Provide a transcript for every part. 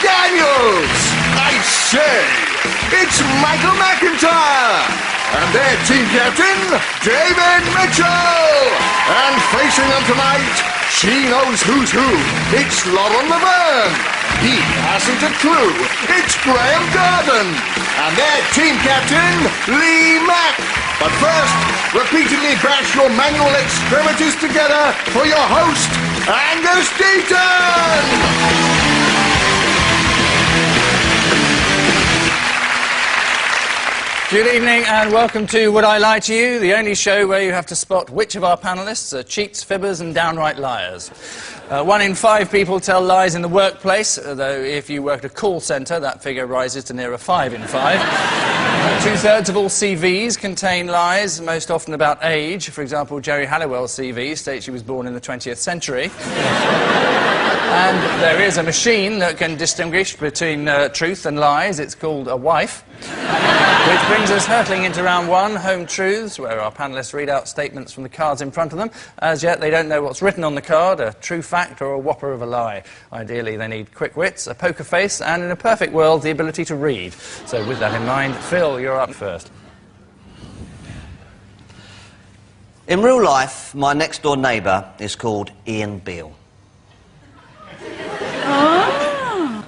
Daniels. I say, it's Michael McIntyre. And their team captain, David Mitchell. And facing them tonight, she knows who's who. It's Lauren Laverne. He hasn't a clue. It's Graham Garden. And their team captain, Lee Mack. But first, repeatedly bash your manual extremities together for your host, Angus Deaton. Good evening and welcome to Would I Lie to You, the only show where you have to spot which of our panellists are cheats, fibbers and downright liars. 1 in 5 people tell lies in the workplace, though if you work at a call centre, that figure rises to near a 5 in 5. 2/3 of all CVs contain lies, most often about age. For example, Jerry Halliwell's CV states she was born in the 20th century. And there is a machine that can distinguish between truth and lies. It's called a wife. Which brings us hurtling into round 1, Home Truths, where our panellists read out statements from the cards in front of them. As yet, they don't know what's written on the card, a true fact or a whopper of a lie. Ideally, they need quick wits, a poker face, and in a perfect world, the ability to read. So with that in mind, Phil, you're up first. In real life, my next-door neighbour is called Ian Beale. Ah.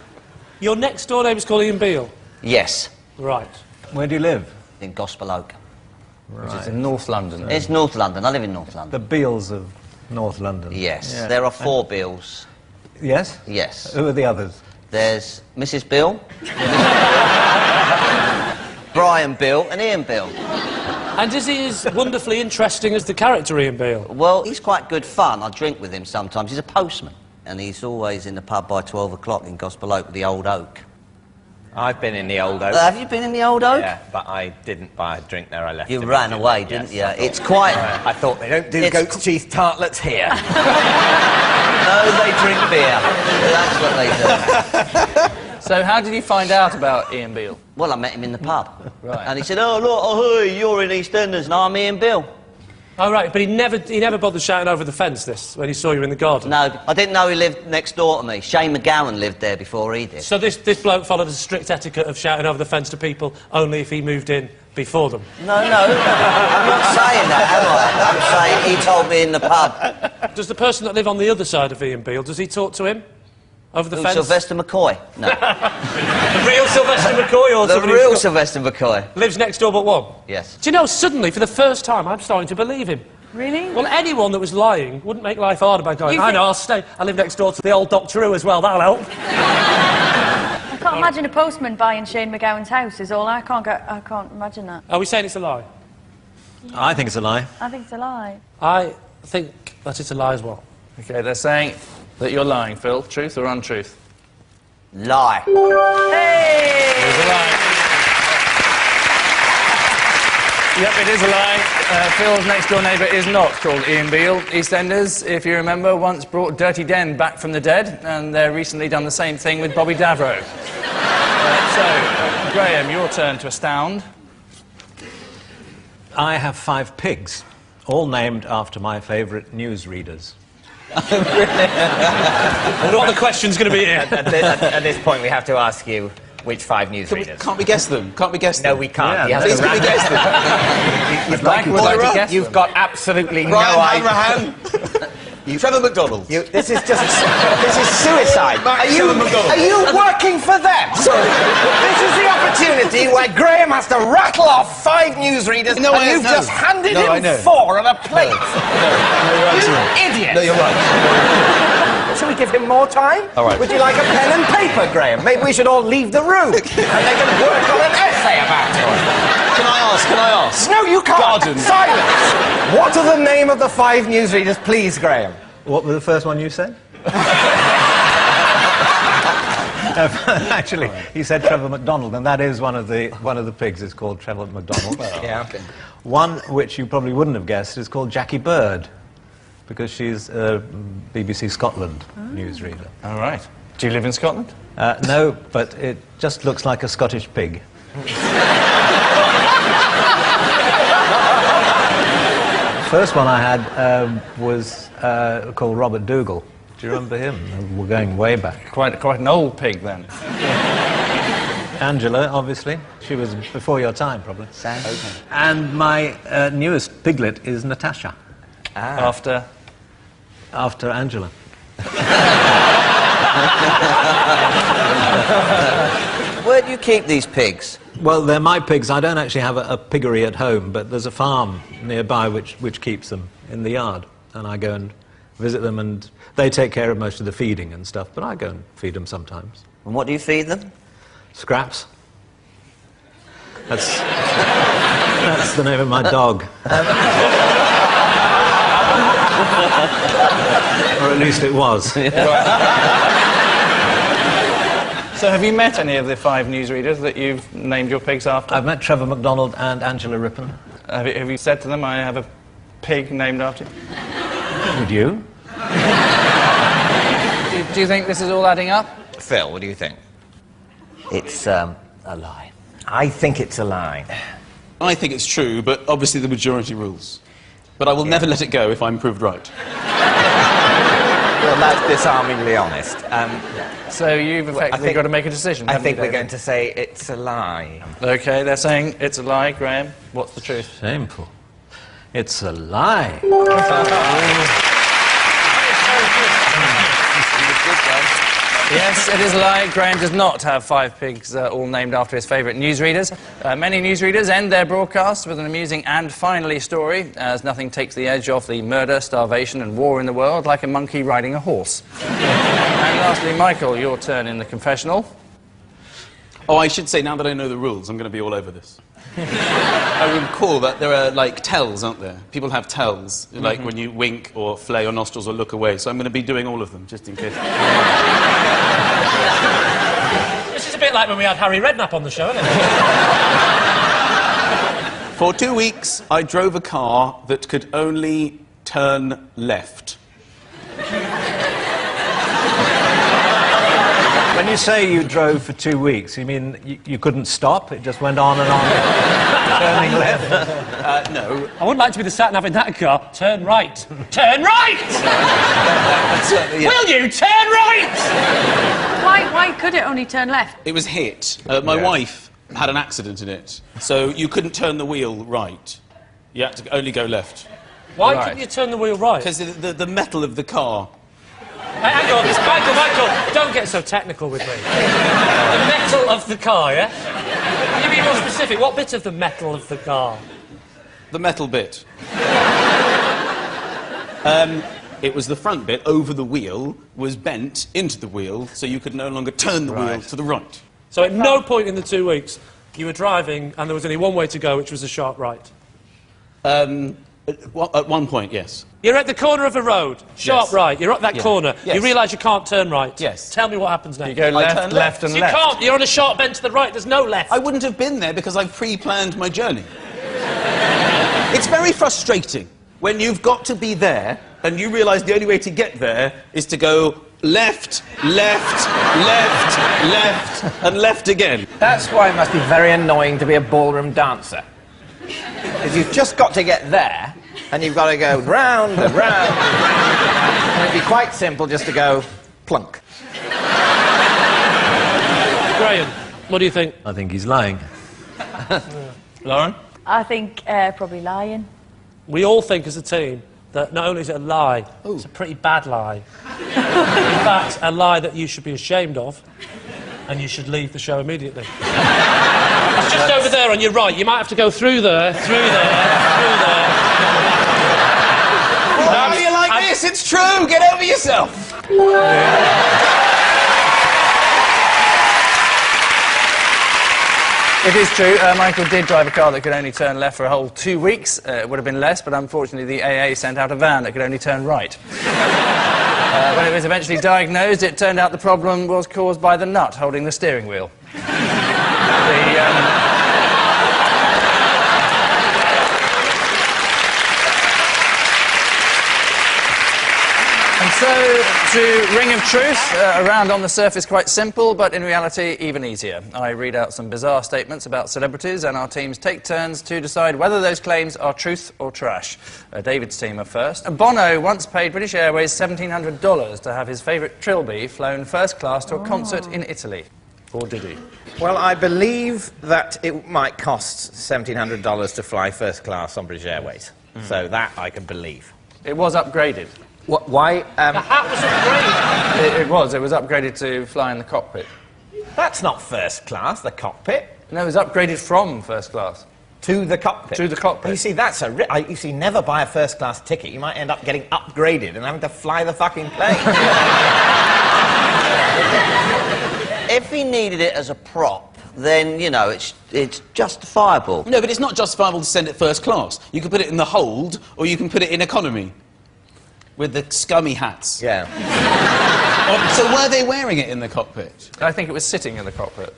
Your next-door neighbour's called Ian Beale? Yes. Right. Where do you live? In Gospel Oak. Right. Which is in North London. It's North London. I live in North London. The Beales of North London. Yes. Yeah. There are 4 Beales. Yes? Yes. Who are the others? There's Mrs. Beale, Brian Beale and Ian Beale. And is he as wonderfully interesting as the character Ian Beale? Well, he's quite good fun. I drink with him sometimes. He's a postman. And he's always in the pub by 12 o'clock in Gospel Oak with the Old Oak. I've been in the Old Oak. Have you been in the Old Oak? Yeah, but I didn't buy a drink there. I left. You ran away, didn't you? It's quite... I thought they don't do goat's cheese tartlets here. No, they drink beer. That's what they do. So how did you find out about Ian Beale? Well, I met him in the pub. Right. And he said, oh, look, oh, hey, you're in EastEnders and I'm Ian Beale. Oh, right, but he never bothered shouting over the fence, when he saw you in the garden? No, I didn't know he lived next door to me. Shane McGowan lived there before he did. So this bloke followed a strict etiquette of shouting over the fence to people only if he moved in before them? No, I'm not saying that, am I? I'm saying he told me in the pub. Does the person that live on the other side of Ian Beale, does he talk to him? Over the fence? Sylvester McCoy? No. The real Sylvester McCoy or the real Sylvester McCoy? Lives next door but one? Yes. Do you know, suddenly, for the first time, I'm starting to believe him. Really? Well, anyone that was lying wouldn't make life harder by going, I know, I'll stay. I live next door to the old Doctor Who as well, that'll help. I can't imagine a postman buying Shane McGowan's house, is all. I can't imagine that. Are we saying it's a lie? I think it's a lie. I think it's a lie. I think that it's a lie as well. OK, they're saying that you're lying, Phil. Truth or untruth? Lie. Hey! It is a lie. Yep, it is a lie. Phil's next-door neighbour is not called Ian Beale. EastEnders, if you remember, once brought Dirty Den back from the dead, and they've recently done the same thing with Bobby Davro. So, Graham, your turn to astound. I have 5 pigs, all named after my favourite newsreaders. I wonder what the question's going to be here. At this point, we have to ask you which 5 newsreaders. Can't we guess them? Can't we guess them? No, we can't. Yeah, Please, can we guess them? You've got absolutely no idea. Ryan Hanrahan. Trevor McDonald. This is suicide. Are you working for them? Sorry. This is the opportunity where Graham has to rattle off 5 newsreaders and you've just handed him 4 on a plate. No, you're right. You idiot. No, you're right. Shall we give him more time? All right. Would you like a pen and paper, Graham? Maybe we should all leave the room and they can work on an essay about it. Can I ask? No, you can't. Garden. Silence. What are the name of the 5 newsreaders, please, Graham? What was the first one you said? Actually, he said Trevor McDonald, and that is one of the pigs is called Trevor McDonald. Yeah. One which you probably wouldn't have guessed is called Jackie Bird, because she's a BBC Scotland newsreader. All right. Do you live in Scotland? No, but it just looks like a Scottish pig. First one I had was called Robert Dougal, Do you remember him? We're going way back. Quite an old pig, then. Angela, obviously. She was before your time, probably. Sam? Okay. And my newest piglet is Natasha. After Angela. Where do you keep these pigs? Well, they're my pigs. I don't actually have a piggery at home, but there's a farm nearby which keeps them in the yard. And I go and visit them, and they take care of most of the feeding and stuff, but I go and feed them sometimes. And what do you feed them? Scraps. That's the name of my dog. Or at least it was. So have you met any of the 5 newsreaders that you've named your pigs after? I've met Trevor MacDonald and Angela Rippon. Have you said to them, I have a pig named after you? Would you? Do you think this is all adding up? Phil, what do you think? It's a lie. I think it's a lie. I think it's true, but obviously the majority rules. But I will never let it go if I'm proved right. Well, that's disarmingly honest. So you've effectively got to make a decision. I haven't think you, we're David? going to say it's a lie. OK, they're saying it's a lie. Graham, what's the truth? Shameful. It's a lie. Yes, it is a lie. Graham does not have 5 pigs all named after his favourite newsreaders. Many newsreaders end their broadcasts with an amusing and finally story, as nothing takes the edge off the murder, starvation and war in the world like a monkey riding a horse. And lastly, Michael, your turn in the confessional. Oh, I should say, now that I know the rules, I'm going to be all over this. I recall that there are, like, tells, aren't there? People have tells, like when you wink or flare your nostrils or look away, so I'm going to be doing all of them, just in case. This is a bit like when we had Harry Redknapp on the show, isn't it? For 2 weeks, I drove a car that could only turn left. When you say you drove for 2 weeks, you mean you couldn't stop? It just went on and on, turning left? No. I wouldn't like to be the sat-nav in that car. Turn right. Turn right! Will you turn right? Why could it only turn left? It was hit. My wife had an accident in it, so you couldn't turn the wheel right. You had to only go left. Why couldn't you turn the wheel right? Because the metal of the car. Hey, hang on, Michael, don't get so technical with me. The metal of the car, yeah? Can you be more specific? What bit of the metal of the car? The metal bit. It was the front bit over the wheel was bent into the wheel, so you could no longer turn the wheel to the right. So at no point in the 2 weeks you were driving and there was only one way to go, which was a sharp right? At one point, yes. You're at the corner of a road, sharp right, you're at that corner, Yes. you realise you can't turn right. Yes. Tell me what happens next. You go left, left and You left. can't, you're on a sharp bend to the right, there's no left. I wouldn't have been there because I've pre-planned my journey. It's very frustrating when you've got to be there and you realise the only way to get there is to go left, left, left, left, and left again. That's why it must be very annoying to be a ballroom dancer. Because you've just got to get there, and you've got to go round and round. And it'd be quite simple just to go plunk. Graham, what do you think? I think he's lying. Lauren? I think probably lying. We all think as a team that not only is it a lie, it's a pretty bad lie. In fact, a lie that you should be ashamed of, and you should leave the show immediately. It's just over there on your right. You might have to go through there, through there, through there. How do you like this? It's true! Get over yourself! It is true, Michael did drive a car that could only turn left for a whole 2 weeks. It would have been less, but unfortunately the AA sent out a van that could only turn right. When it was eventually diagnosed, it turned out the problem was caused by the nut holding the steering wheel. And to Ring of Truth. A round on the surface quite simple, but in reality even easier. I read out some bizarre statements about celebrities, and our teams take turns to decide whether those claims are truth or trash. David's team are first. Bono once paid British Airways $1,700 to have his favourite trilby flown first class to a concert in Italy. Or did he? Well, I believe that it might cost $1,700 to fly first class on British Airways. So that I can believe. It was upgraded. What, why? The hat was upgraded. It was upgraded to fly in the cockpit. That's not first class, the cockpit. No, it was upgraded from first class. To the cockpit? To the cockpit. You see, that's you see, never buy a first class ticket. You might end up getting upgraded and having to fly the fucking plane. If he needed it as a prop, then, you know, it's justifiable. No, but it's not justifiable to send it first class. You can put it in the hold, or you can put it in economy. With the scummy hats. Yeah. So were they wearing it in the cockpit? I think it was sitting in the cockpit.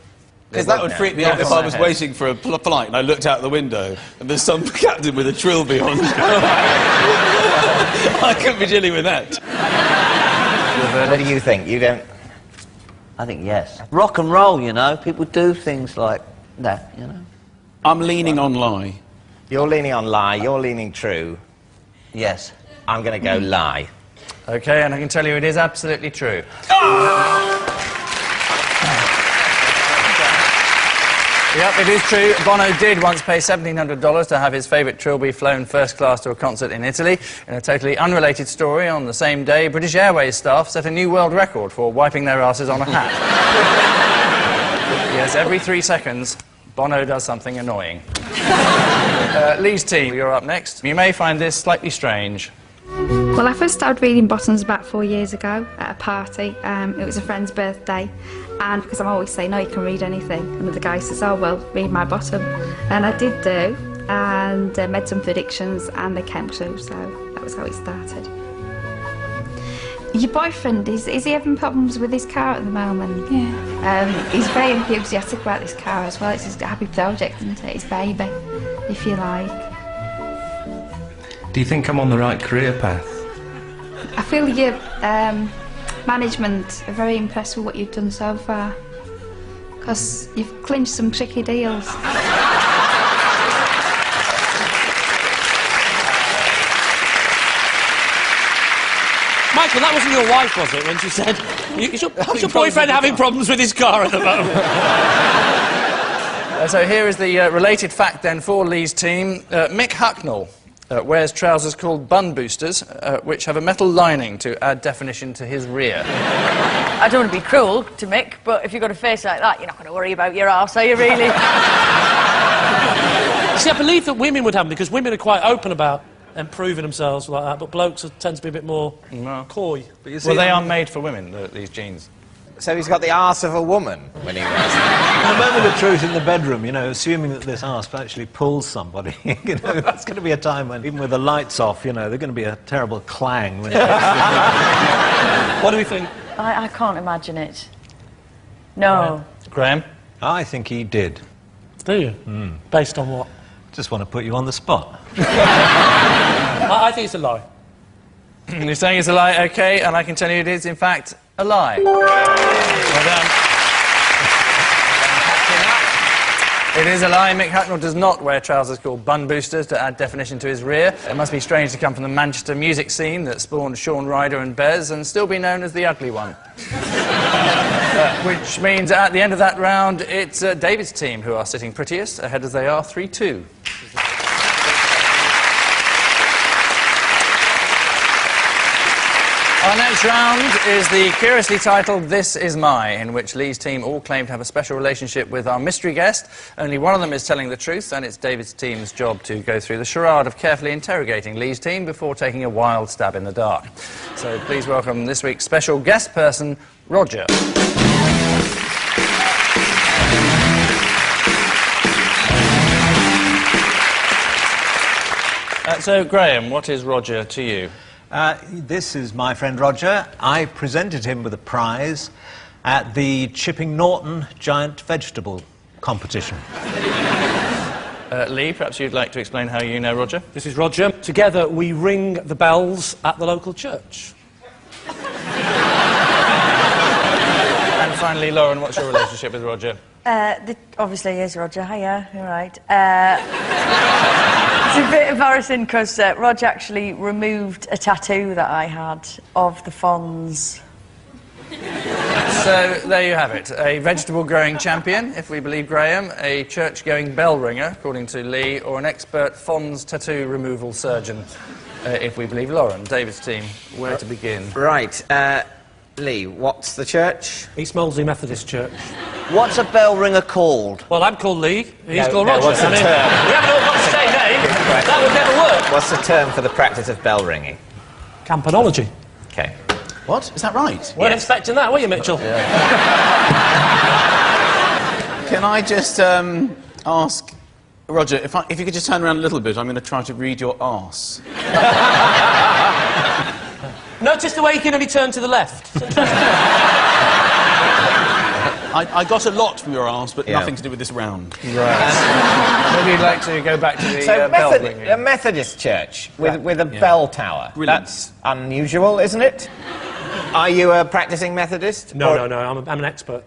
Because that would freak me out if I was waiting for a flight and I looked out the window and there's some captain with a trilby on. I couldn't be dealing with that. What do you think? You don't... I think yes. Rock and roll, you know. People do things like that, you know. I'm leaning on lie. You're leaning on lie, you're leaning true. Yes. I'm going to go lie. OK, and I can tell you it is absolutely true. Yep, it is true. Bono did once pay $1,700 to have his favourite trilby flown first class to a concert in Italy. In a totally unrelated story, on the same day, British Airways staff set a new world record for wiping their asses on a hat. Yes, every 3 seconds, Bono does something annoying. Lee's team, you're up next. You may find this slightly strange. Well, I first started reading bottoms about 4 years ago at a party. It was a friend's birthday, and because I'm always saying, no, you can read anything, and the guy says, oh, well, read my bottom. And I did do, and made some predictions, and they came true, so that was how it started. Your boyfriend, is he having problems with his car at the moment? Yeah. He's very enthusiastic about this car as well. It's his happy project, isn't it? His baby, if you like. Do you think I'm on the right career path? I feel your management are very impressed with what you've done so far, because you've clinched some tricky deals. Michael, that wasn't your wife, was it, when she said, is your boyfriend having problems with his car at the moment? So here is the related fact then for Lee's team. Mick Hucknall wears trousers called bun boosters, which have a metal lining to add definition to his rear. I don't want to be cruel to Mick, but if you've got a face like that, you're not going to worry about your arse, are you, really? See, I believe that women would have them, because women are quite open about improving themselves like that, but blokes tend to be a bit more coy. Well, they are made for women, these jeans. So he's got the arse of a woman when he wears them. In the moment of truth in the bedroom, you know, assuming that this arse actually pulls somebody, you know, that's going to be a time when, even with the lights off, you know, there's going to be a terrible clang. When What do we think? I can't imagine it. No. Graham? I think he did. Do you? Based on what? Just want to put you on the spot. I think it's a lie. You're saying it's a lie, OK, and I can tell you it is, in fact, a lie. Well done. It is a lie. Mick Hucknall does not wear trousers called bun boosters to add definition to his rear. It must be strange to come from the Manchester music scene that spawned Shaun Ryder and Bez and still be known as the ugly one. Which means at the end of that round, it's David's team who are sitting prettiest, ahead as they are 3-2. Our next round is the curiously titled This Is My, in which Lee's team all claim to have a special relationship with our mystery guest. Only one of them is telling the truth, and it's David's team's job to go through the charade of carefully interrogating Lee's team before taking a wild stab in the dark. So please welcome this week's special guest person, Roger. So, Graham, what is Roger to you? This is my friend Roger. I presented him with a prize at the Chipping Norton Giant Vegetable Competition. Lee, perhaps you'd like to explain how you know Roger? This is Roger. Together we ring the bells at the local church. finally, Lauren, what's your relationship with Roger? Obviously, is Roger. Hiya, all right. It's a bit embarrassing because Roger actually removed a tattoo that I had of the Fonz. So, there you have it. A vegetable-growing champion, if we believe Graham, a church-going bell ringer, according to Lee, or an expert Fonz tattoo removal surgeon, if we believe Lauren. David's team, where to begin? Right, Lee, what's the church? East Molesey Methodist Church. What's a bell ringer called? Well, I'm called Lee. He's called no, Roger. what's the term? We haven't all got the same name. That would never work. What's the term for the practice of bell ringing? Campanology. Okay. What? Is that right? Weren't expecting that, were you, Mitchell? Can I just ask, Roger, if you could just turn around a little bit, I'm going to try to read your arse. Notice the way you can only turn to the left. I got a lot from your arse, but Yeah. nothing to do with this round. Right. Maybe you'd like to go back to the bell ringing. a Methodist church with a bell tower. Brilliant. That's unusual, isn't it? Are you a practicing Methodist? No, Or- no, I'm an expert.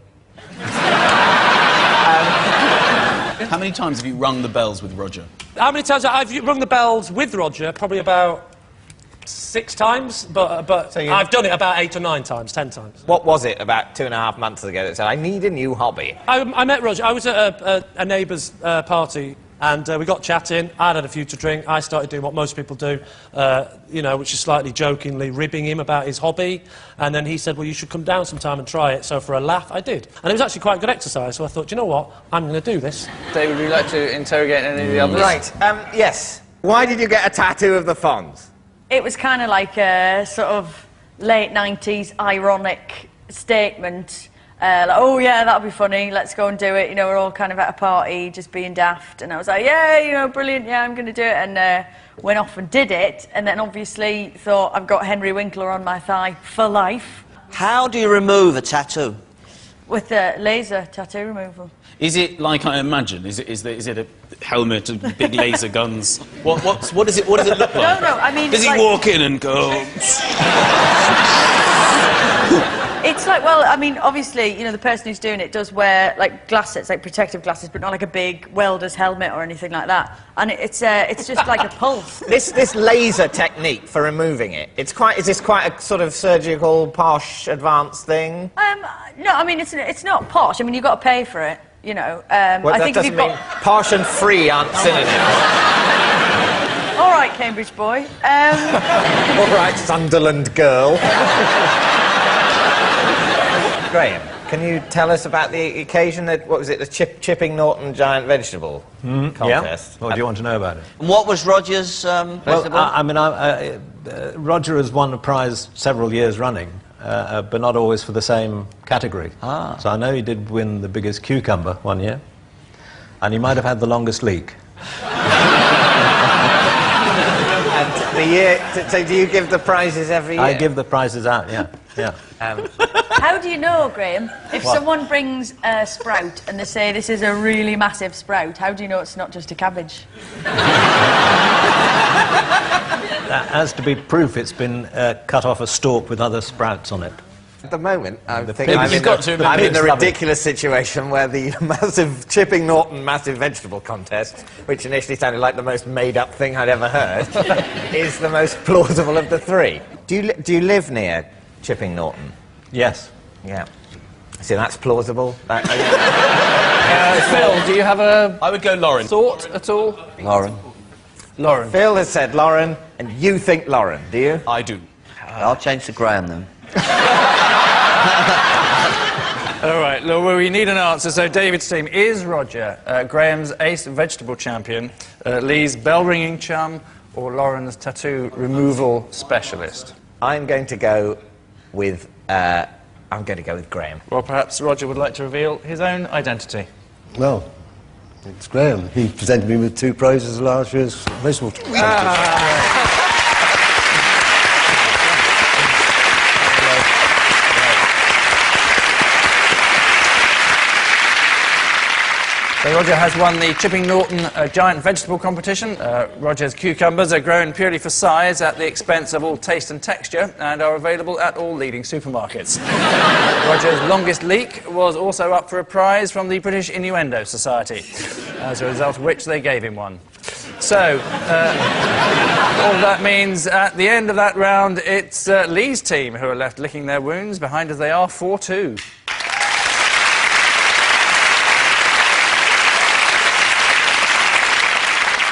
How many times have you rung the bells with Roger? How many times I've rung the bells with Roger? Probably about 6 times, but So you- I've done it about 8 or 9 times, 10 times. What was it about 2.5 months ago that said, I need a new hobby? I met Roger. I was at a neighbour's party, and we got chatting. I'd had a few to drink. I started doing what most people do, you know, which is slightly jokingly ribbing him about his hobby. And then he said, well, you should come down sometime and try it. So for a laugh, I did. And it was actually quite good exercise, so I thought, you know what, I'm going to do this. David, would you like to interrogate any of the others? Right, yes. Why did you get a tattoo of the Fonz? It was kind of like a sort of late 90s ironic statement. Like, oh, yeah, that'll be funny, let's go and do it. You know, we're all kind of at a party, just being daft. And I was like, yeah, you know, brilliant, yeah, I'm going to do it. And went off and did it. And then obviously thought, I've got Henry Winkler on my thigh for life. How do you remove a tattoo? With a laser tattoo removal. Is it like I imagine? Is it a helmet and big laser guns? What does it look like? No, I mean... Does he like, walk in and go... It's like, well, I mean, obviously, you know, the person who's doing it does wear, like, glasses, like protective glasses, but not like a big welder's helmet or anything like that. And it's just like a pulse. This laser technique for removing it, is this quite a sort of surgical, posh, advanced thing? No, I mean, it's not posh. I mean, you've got to pay for it, you know. Well, I that think if doesn't you've mean got... posh and free aren't synonyms. All right, Cambridge boy. All right, Sunderland girl. Graham, can you tell us about the occasion that, what was it, the Chipping Norton giant vegetable contest? Yeah. What do you want to know about it? And what was Roger's Well, vegetable? I mean, Roger has won a prize several years running, but not always for the same category. Ah. So I know he did win the biggest cucumber one year, and he might have had the longest leak. And the year, so do you give the prizes every year? I give the prizes out, yeah. How do you know, Graham, if someone brings a sprout and they say this is a really massive sprout, how do you know it's not just a cabbage? As to be proof, it's been cut off a stalk with other sprouts on it. At the moment, I think pigs- I'm You've got to in admit, the pigs love it. ridiculous situation where the massive Chipping Norton massive vegetable contest, which initially sounded like the most made-up thing I'd ever heard, is the most plausible of the three. Do you live near Chipping Norton? Yes. Yeah. See, that's plausible. Phil, do you have a I would go Lauren. thought at all? Lauren. Lauren. Phil has said Lauren, and you think Lauren, do you? I do. I'll change to Graham then. All right, well, we need an answer. So David's team is Roger, Graham's ace vegetable champion, Lee's bell-ringing chum, or Lauren's tattoo removal specialist. I'm going to go with Graham. Well, perhaps Roger would like to reveal his own identity. Well, it's Graham. He presented me with 2 prizes last year's vegetable contest. So Roger has won the Chipping Norton Giant Vegetable Competition. Roger's cucumbers are grown purely for size at the expense of all taste and texture and are available at all leading supermarkets. Roger's longest leek was also up for a prize from the British Innuendo Society, as a result of which they gave him one. So, all that means at the end of that round, it's Lee's team who are left licking their wounds, behind as they are 4-2.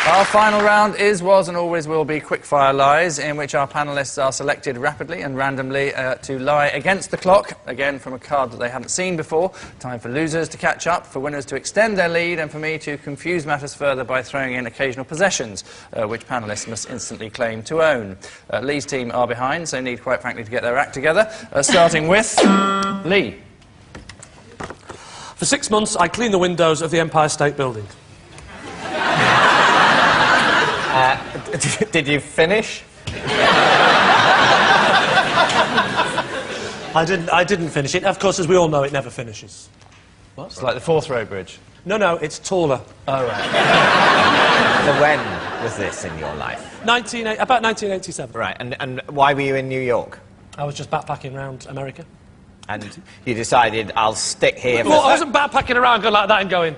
Our final round is, was and always will be quickfire lies, in which our panellists are selected rapidly and randomly to lie against the clock, again from a card that they haven't seen before. Time for losers to catch up, for winners to extend their lead, and for me to confuse matters further by throwing in occasional possessions, which panellists must instantly claim to own. Lee's team are behind, so need, quite frankly, to get their act together, starting with Lee. For 6 months, I cleaned the windows of the Empire State Building. Did you finish? I didn't finish it. Of course, as we all know, it never finishes. What? It's like the Forth Road Bridge. No, it's taller. Oh, right. So when was this in your life? About 1987. Right, and why were you in New York? I was just backpacking around America. And you decided, I'll stick here for... Well, I wasn't backpacking around going like that and going...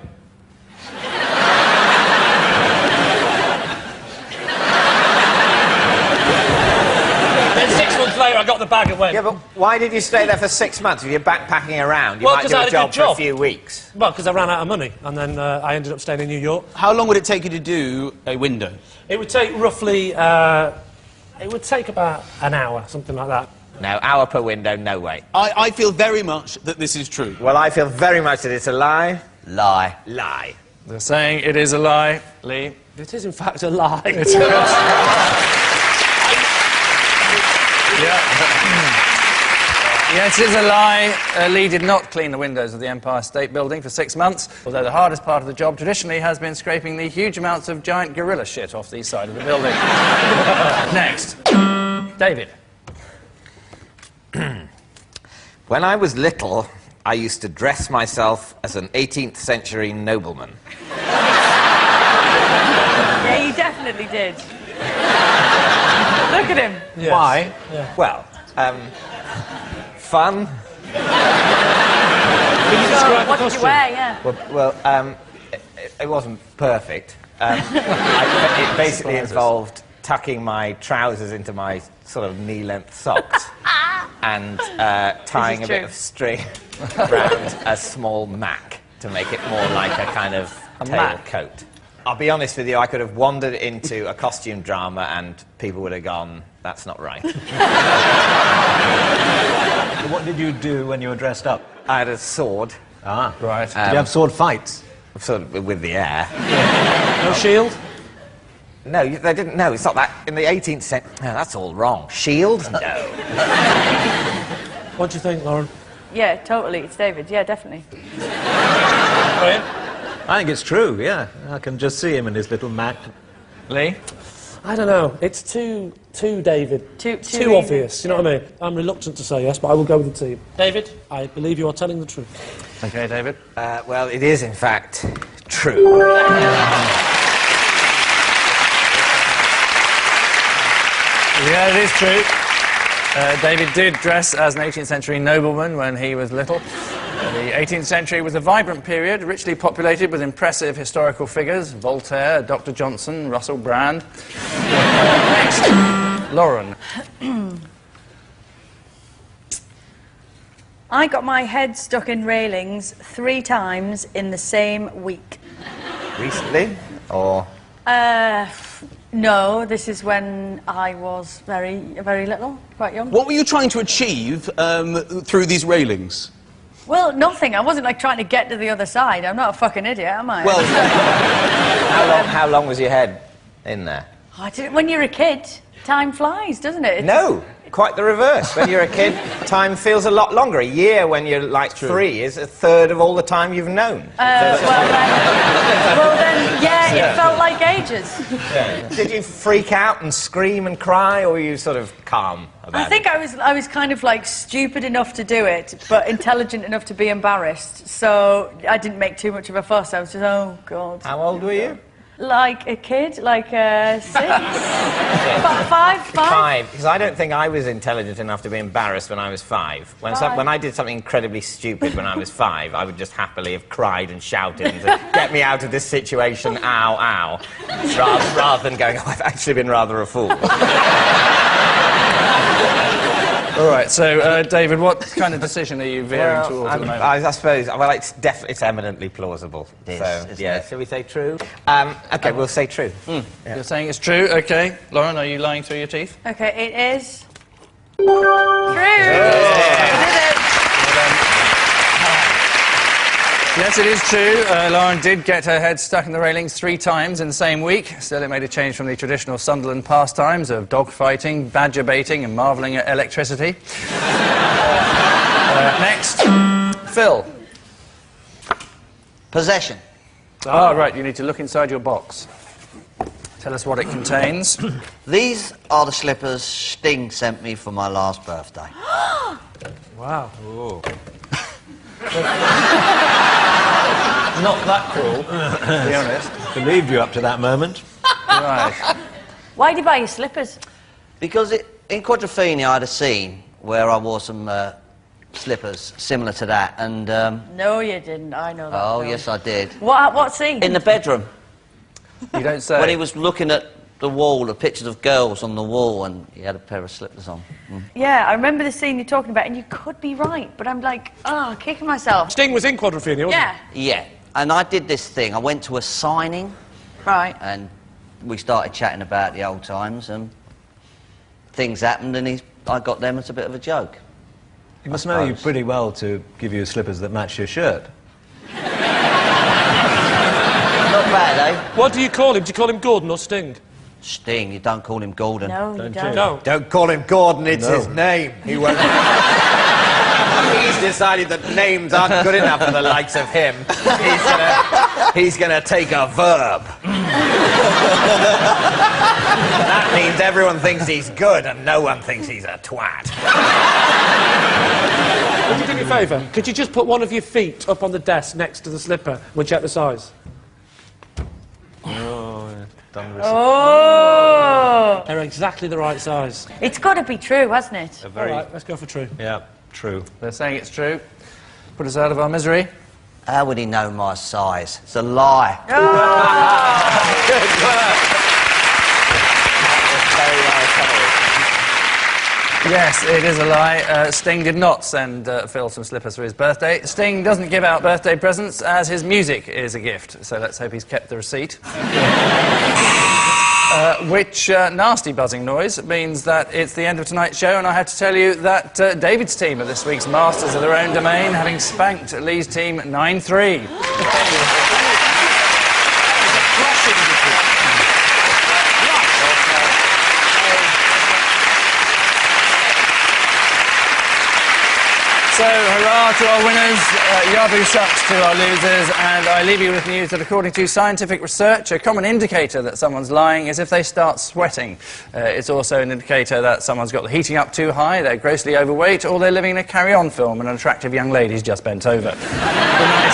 Then 6 months later, I got the bag and went... Yeah, but why did you stay there for 6 months? If you're backpacking around, you Well, might 'cause do I a had a job good for a job. few weeks. Well, because I ran out of money, and then I ended up staying in New York. How long would it take you to do a window? It would take roughly... it would take about an hour, something like that. No, hour per window, no way. I feel very much that this is true. Well, I feel very much that it's a lie. Lie. Lie. They're saying it is a lie. Lee? It is, in fact, a lie. It's a Yes, it is a lie. Lee did not clean the windows of the Empire State Building for 6 months, although the hardest part of the job traditionally has been scraping the huge amounts of giant gorilla shit off the side of the building. Next. David. When I was little, I used to dress myself as an 18th century nobleman. Yeah, you definitely did. Look at him. Yes. Why? Yeah. Well, fun. Can you describe the What did costume? you wear, yeah? Well, it wasn't perfect. It basically involved tucking my trousers into my sort of knee-length socks and tying a bit true. of string around a small mac to make it more like a kind of tailcoat. I'll be honest with you, I could have wandered into a costume drama and people would have gone, that's not right. What did you do when you were dressed up? I had a sword. Ah, Right. did you have sword fights? Sort of with the air. No shield? No, they didn't. No, it's not that. In the 18th century... No, that's all wrong. Shield? No. What do you think, Lauren? Yeah, totally. It's David. Yeah, definitely. Graham? I think it's true, yeah. I can just see him in his little Mac. Lee? I don't know. It's too David. Too Too obvious, you know what I mean? I'm reluctant to say yes, but I will go with the team. David, I believe you are telling the truth. OK, David. Well, it is, in fact, true. Yeah, it is true. David did dress as an 18th century nobleman when he was little. The 18th century was a vibrant period, richly populated with impressive historical figures. Voltaire, Dr. Johnson, Russell Brand. Next, Lauren. I got my head stuck in railings 3 times in the same week. Recently? Or... No, this is when I was very little, quite young. What were you trying to achieve through these railings? Well, nothing. I wasn't, like, trying to get to the other side. I'm not a fucking idiot, am I? Well, how long was your head in there? When you're a kid, time flies, doesn't it? No, quite the reverse. When you're a kid, time feels a lot longer. A year when you're, like, 3 is 1/3 of all the time you've known. Well then, yeah, it felt like ages. teenagers. Did you freak out and scream and cry, or were you sort of calm about it? I think I was kind of like stupid enough to do it, but intelligent enough to be embarrassed. So I didn't make too much of a fuss. I was just, oh God. How old were you? Like a kid, like 6. Five. Because I don't think I was intelligent enough to be embarrassed when I was 5. When I did something incredibly stupid when I was 5, I would just happily have cried and shouted and said, get me out of this situation, ow, ow, rather than going, oh, I've actually been rather a fool. All right, so, David, what kind of decision are you veering towards at the moment? I suppose, well, it's eminently plausible. Shall we say true? OK, we'll say true. You're saying it's true, OK. Lauren, are you lying through your teeth? OK, it is... true! Yes, it is true. Lauren did get her head stuck in the railings 3 times in the same week. Still, it made a change from the traditional Sunderland pastimes of dog fighting, badger baiting and marvelling at electricity. Next, Phil. Possession. Ah, right, you need to look inside your box. Tell us what it contains. These are the slippers Sting sent me for my last birthday. Wow. Ooh. Not that cruel, to be honest. Believed you up to that moment. Right. Why did you buy your slippers? Because in Quadrophenia I had a scene where I wore some slippers similar to that, and... No, you didn't. I know that. Oh, film. yes, I did. What scene? In the bedroom. You don't say. When he was looking at the wall, the pictures of girls on the wall, and he had a pair of slippers on. Yeah, I remember the scene you're talking about, and you could be right, but I'm like, kicking myself. Sting was in Quadrophenia, wasn't he? Yeah, and I did this thing. I went to a signing. Right. And we started chatting about the old times, and things happened, and I got them as a bit of a joke. He must know you pretty well to give you slippers that match your shirt. Not bad, eh? What do you call him? Do you call him Gordon or Sting? Sting, you don't call him Gordon. No, you don't. Don't call him Gordon, it's his name. He won't... He's decided that names aren't good enough for the likes of him. He's gonna take a verb. That means everyone thinks he's good and no one thinks he's a twat. Would you do me a favour? Could you just put one of your feet up on the desk next to the slipper? We'll check the size. Oh! They're exactly the right size. It's got to be true, hasn't it? All right, let's go for true. Yeah, true. They're saying it's true. Put us out of our misery. How would he know my size? It's a lie. Oh. Good work. Very well Yes, it is a lie. Sting did not send Phil some slippers for his birthday. Sting doesn't give out birthday presents, as his music is a gift, so let's hope he's kept the receipt. Which nasty buzzing noise means that it's the end of tonight's show, and I have to tell you that David's team are this week's masters of their own domain, having spanked Lee's team 9-3. So, hurrah to our winners, Yabu sucks to our losers, and I leave you with news that according to scientific research, a common indicator that someone's lying is if they start sweating. It's also an indicator that someone's got the heating up too high, they're grossly overweight, or they're living in a carry-on film and an attractive young lady's just bent over. Good night.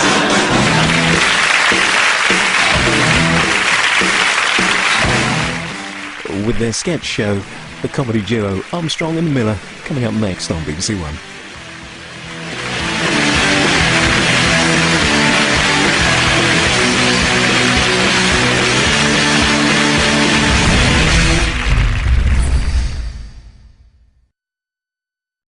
With their sketch show, the comedy duo Armstrong and Miller, coming up next on BBC One.